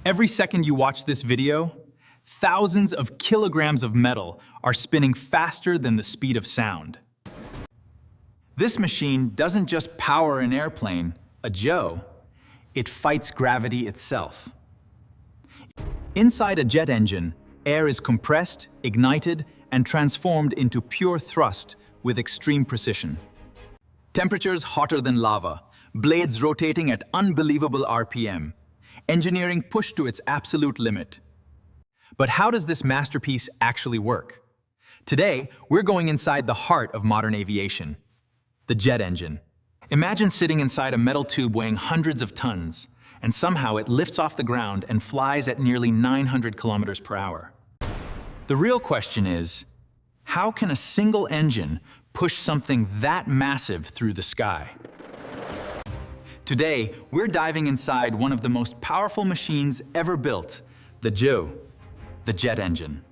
Every second you watch this video, thousands of kilograms of metal are spinning faster than the speed of sound. This machine doesn't just power an airplane, a Joe, it fights gravity itself. Inside a jet engine, air is compressed, ignited, and transformed into pure thrust with extreme precision. Temperatures hotter than lava, blades rotating at unbelievable RPM, engineering pushed to its absolute limit. But how does this masterpiece actually work? Today, we're going inside the heart of modern aviation, the jet engine. Imagine sitting inside a metal tube weighing hundreds of tons, and somehow it lifts off the ground and flies at nearly 900 kilometers per hour. The real question is, how can a single engine push something that massive through the sky? Today, we're diving inside one of the most powerful machines ever built, the Joe, the jet engine.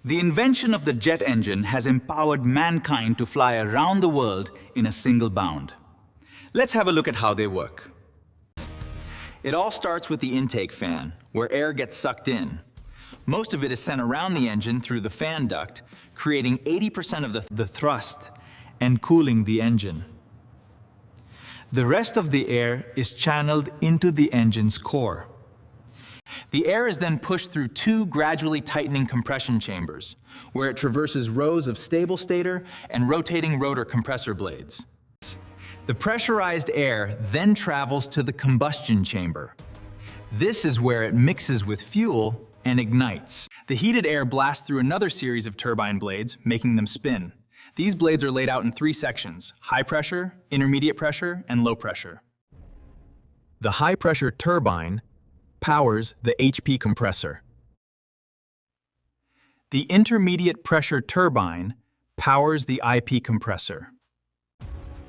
The invention of the jet engine has empowered mankind to fly around the world in a single bound. Let's have a look at how they work. It all starts with the intake fan, where air gets sucked in. Most of it is sent around the engine through the fan duct, creating 80% of the thrust and cooling the engine. The rest of the air is channeled into the engine's core. The air is then pushed through two gradually tightening compression chambers, where it traverses rows of stable stator and rotating rotor compressor blades. The pressurized air then travels to the combustion chamber. This is where it mixes with fuel and ignites. The heated air blasts through another series of turbine blades, making them spin. These blades are laid out in three sections: high pressure, intermediate pressure, and low pressure. The high pressure turbine powers the HP compressor. The intermediate pressure turbine powers the IP compressor.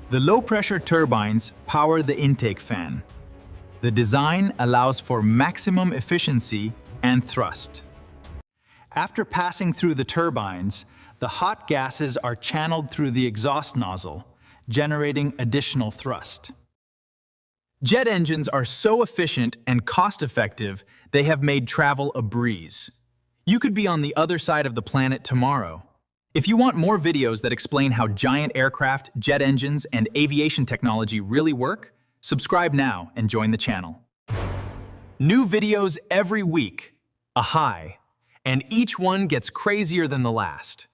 The low pressure turbines power the intake fan. The design allows for maximum efficiency and thrust. After passing through the turbines, the hot gases are channeled through the exhaust nozzle, generating additional thrust. Jet engines are so efficient and cost-effective, they have made travel a breeze. You could be on the other side of the planet tomorrow. If you want more videos that explain how giant aircraft, jet engines, and aviation technology really work, subscribe now and join the channel. New videos every week, and each one gets crazier than the last.